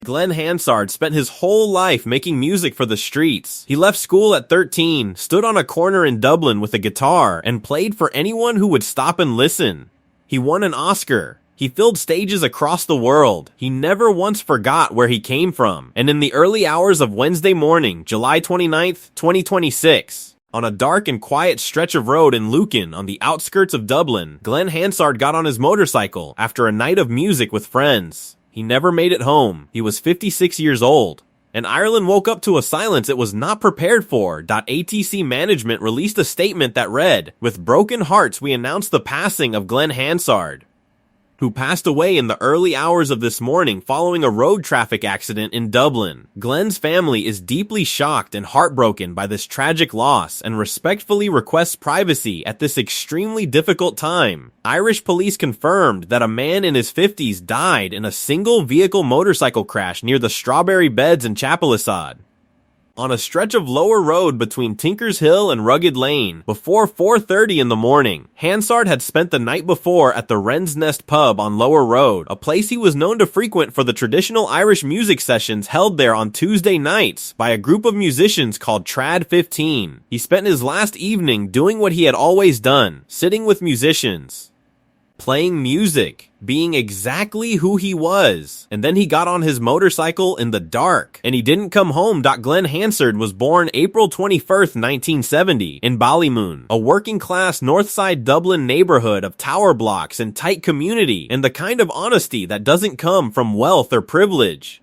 Glen Hansard spent his whole life making music for the streets. He left school at 13, stood on a corner in Dublin with a guitar, and played for anyone who would stop and listen. He won an Oscar. He filled stages across the world. He never once forgot where he came from. And in the early hours of Wednesday morning, July 29th, 2026, on a dark and quiet stretch of road in Lucan on the outskirts of Dublin, Glen Hansard got on his motorcycle after a night of music with friends. He never made it home. He was 56 years old. And Ireland woke up to a silence it was not prepared for. ATC management released a statement that read, "With broken hearts we announce the passing of Glen Hansard, who passed away in the early hours of this morning following a road traffic accident in Dublin. Glen's family is deeply shocked and heartbroken by this tragic loss and respectfully requests privacy at this extremely difficult time." Irish police confirmed that a man in his 50s died in a single vehicle motorcycle crash near the Strawberry Beds in Chapelizod, on a stretch of lower road between Tinker's Hill and Rugged Lane, before 4:30 in the morning. Hansard had spent the night before at the Wren's Nest pub on Lower Road, a place he was known to frequent for the traditional Irish music sessions held there on Tuesday nights by a group of musicians called Trad 15. He spent his last evening doing what he had always done, sitting with musicians, playing music, being exactly who he was. And then he got on his motorcycle in the dark, and he didn't come home. Glen Hansard was born April 21st, 1970, in Ballymoon, a working-class northside Dublin neighborhood of tower blocks and tight community, and the kind of honesty that doesn't come from wealth or privilege.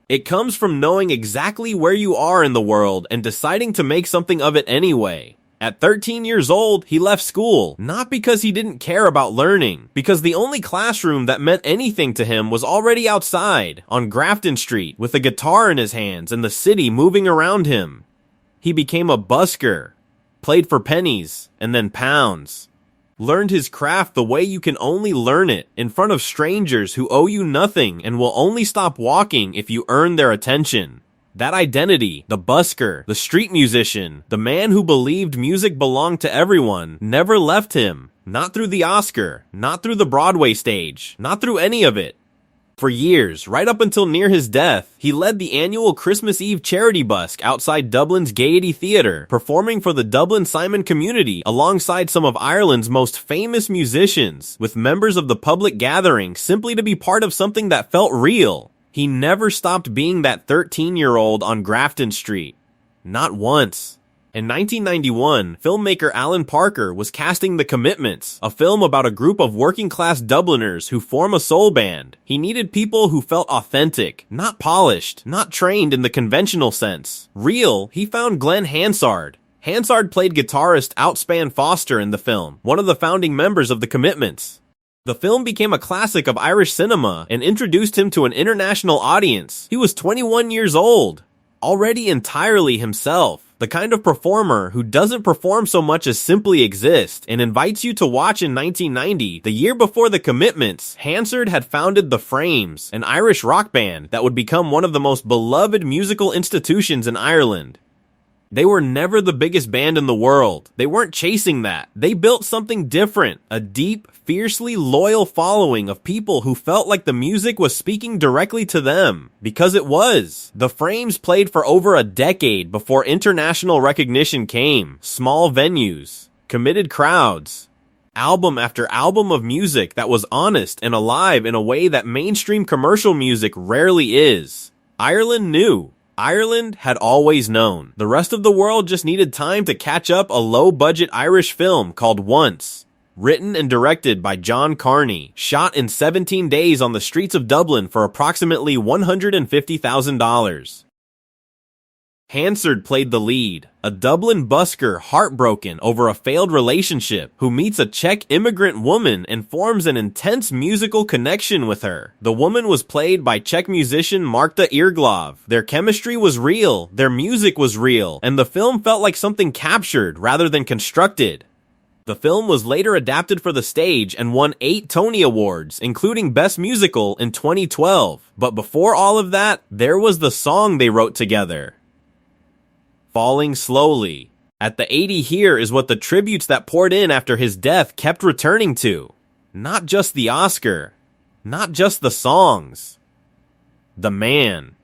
It comes from knowing exactly where you are in the world and deciding to make something of it anyway. At 13 years old, he left school, not because he didn't care about learning, because the only classroom that meant anything to him was already outside, on Grafton Street, with a guitar in his hands and the city moving around him. He became a busker, played for pennies and then pounds, learned his craft the way you can only learn it, in front of strangers who owe you nothing and will only stop walking if you earn their attention. That identity, the busker, the street musician, the man who believed music belonged to everyone, never left him. Not through the Oscar, not through the Broadway stage, not through any of it. For years, right up until near his death, he led the annual Christmas Eve charity busk outside Dublin's Gaiety Theatre, performing for the Dublin Simon Community alongside some of Ireland's most famous musicians, with members of the public gathering simply to be part of something that felt real. He never stopped being that 13-year-old on Grafton Street. Not once. In 1991, filmmaker Alan Parker was casting The Commitments, a film about a group of working-class Dubliners who form a soul band. He needed people who felt authentic, not polished, not trained in the conventional sense. Real. He found Glen Hansard. Hansard played guitarist Outspan Foster in the film, one of the founding members of The Commitments. The film became a classic of Irish cinema and introduced him to an international audience. He was 21 years old, already entirely himself, the kind of performer who doesn't perform so much as simply exist, and invites you to watch. In 1990, the year before The Commitments, Hansard had founded The Frames, an Irish rock band that would become one of the most beloved musical institutions in Ireland. They were never the biggest band in the world. They weren't chasing that. They built something different, a deep, fiercely loyal following of people who felt like the music was speaking directly to them. Because it was. The Frames played for over a decade before international recognition came. Small venues, committed crowds, album after album of music that was honest and alive in a way that mainstream commercial music rarely is. Ireland knew. Ireland had always known. The rest of the world just needed time to catch up. A low-budget Irish film called Once, written and directed by John Carney, shot in 17 days on the streets of Dublin for approximately $150,000. Hansard played the lead, a Dublin busker heartbroken over a failed relationship, who meets a Czech immigrant woman and forms an intense musical connection with her. The woman was played by Czech musician Marta Irglov. Their chemistry was real, their music was real, and the film felt like something captured rather than constructed. The film was later adapted for the stage and won 8 Tony Awards, including Best Musical in 2012. But before all of that, there was the song they wrote together, Falling Slowly. At the 80 here is what the tributes that poured in after his death kept returning to. Not just the Oscar, not just the songs, the man.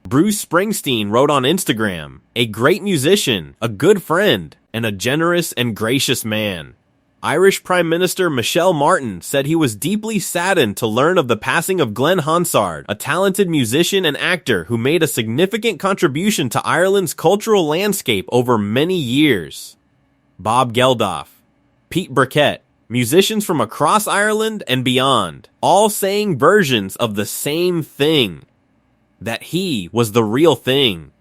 Bruce Springsteen wrote on Instagram, "A great musician, a good friend, and a generous and gracious man." Irish Prime Minister Michelle Martin said he was deeply saddened to learn of the passing of Glen Hansard, a talented musician and actor who made a significant contribution to Ireland's cultural landscape over many years. Bob Geldof, Pete Burkett, musicians from across Ireland and beyond, all saying versions of the same thing. That he was the real thing.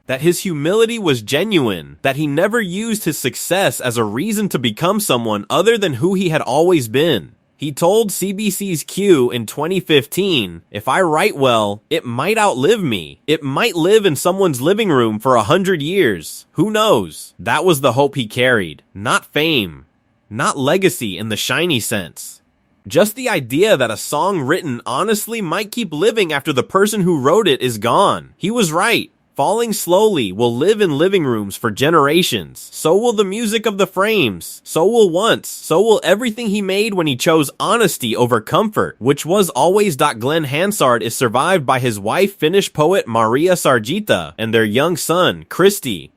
That his humility was genuine. That he never used his success as a reason to become someone other than who he had always been. He told CBC's Q in 2015, "If I write well, it might outlive me. It might live in someone's living room for 100 years. Who knows?" That was the hope he carried. Not fame. Not legacy in the shiny sense. Just the idea that a song written honestly might keep living after the person who wrote it is gone. He was right. Falling Slowly will live in living rooms for generations. So will the music of the Frames. So will Once. So will everything he made when he chose honesty over comfort, which was always. Glen Hansard is survived by his wife, Finnish poet Maaria Sarjita, and their young son, Christy.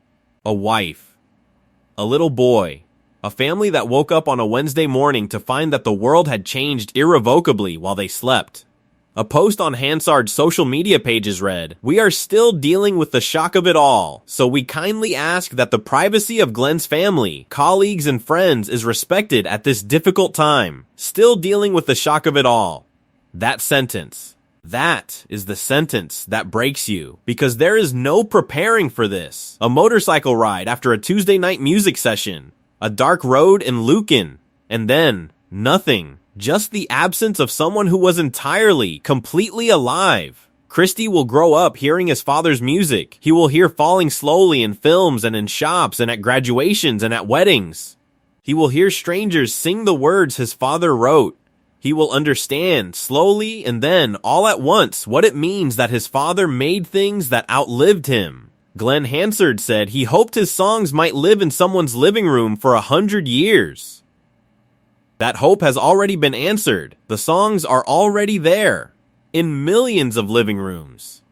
A wife. A little boy. A family that woke up on a Wednesday morning to find that the world had changed irrevocably while they slept. A post on Hansard's social media pages read, "We are still dealing with the shock of it all, so we kindly ask that the privacy of Glen's family, colleagues, and friends is respected at this difficult time. Still dealing with the shock of it all." That sentence. That is the sentence that breaks you, because there is no preparing for this. A motorcycle ride after a Tuesday night music session. A dark road in Lucan, and then nothing. Just the absence of someone who was entirely, completely alive. Christy will grow up hearing his father's music. He will hear Falling Slowly in films and in shops and at graduations and at weddings. He will hear strangers sing the words his father wrote. He will understand, slowly and then all at once, what it means that his father made things that outlived him. Glen Hansard said he hoped his songs might live in someone's living room for 100 years. That hope has already been answered. The songs are already there, in millions of living rooms.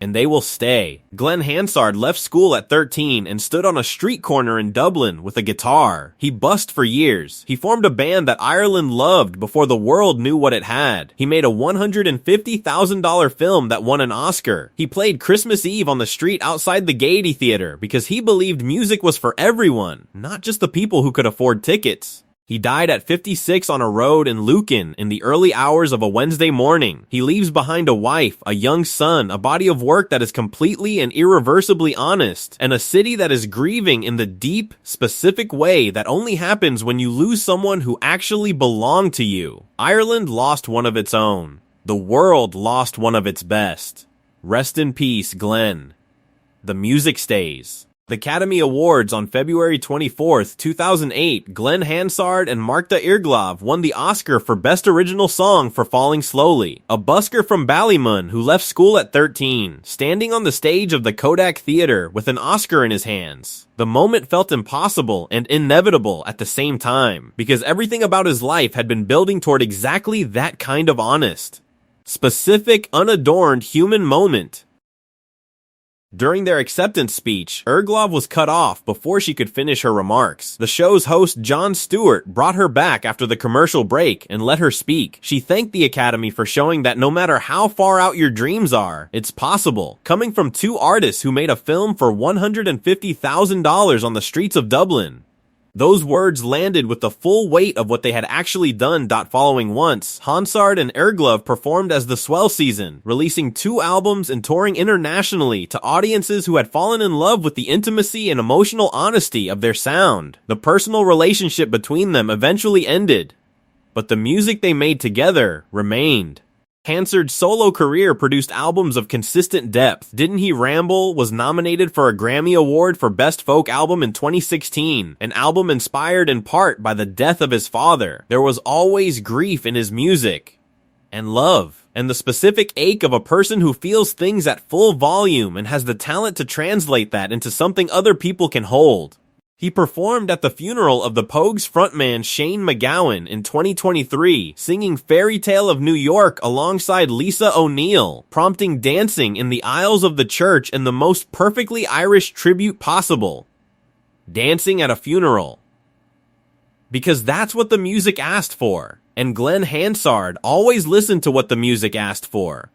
And they will stay. Glen Hansard left school at 13 and stood on a street corner in Dublin with a guitar. He busked for years. He formed a band that Ireland loved before the world knew what it had. He made a $150,000 film that won an Oscar. He played Christmas Eve on the street outside the Gaiety Theater because he believed music was for everyone, not just the people who could afford tickets. He died at 56 on a road in Lucan in the early hours of a Wednesday morning. He leaves behind a wife, a young son, a body of work that is completely and irreversibly honest, and a city that is grieving in the deep, specific way that only happens when you lose someone who actually belonged to you. Ireland lost one of its own. The world lost one of its best. Rest in peace, Glen. The music stays. The Academy Awards on February 24, 2008, Glen Hansard and Marta Irglov won the Oscar for Best Original Song for Falling Slowly. A busker from Ballymun who left school at 13, standing on the stage of the Kodak Theater with an Oscar in his hands. The moment felt impossible and inevitable at the same time, because everything about his life had been building toward exactly that kind of honest, specific, unadorned human moment. During their acceptance speech, Irglov was cut off before she could finish her remarks. The show's host, Jon Stewart, brought her back after the commercial break and let her speak. She thanked the Academy for showing that no matter how far out your dreams are, it's possible. Coming from two artists who made a film for $150,000 on the streets of Dublin. Those words landed with the full weight of what they had actually done. Following Once, Hansard and Irglov performed as the Swell Season, releasing 2 albums and touring internationally to audiences who had fallen in love with the intimacy and emotional honesty of their sound. The personal relationship between them eventually ended, but the music they made together remained. Hansard's solo career produced albums of consistent depth. Didn't He Ramble was nominated for a Grammy Award for Best Folk Album in 2016, an album inspired in part by the death of his father. There was always grief in his music, and love, and the specific ache of a person who feels things at full volume and has the talent to translate that into something other people can hold. He performed at the funeral of the Pogues frontman Shane MacGowan in 2023, singing Fairy Tale of New York alongside Lisa O'Neill, prompting dancing in the aisles of the church in the most perfectly Irish tribute possible. Dancing at a funeral. Because that's what the music asked for, and Glen Hansard always listened to what the music asked for.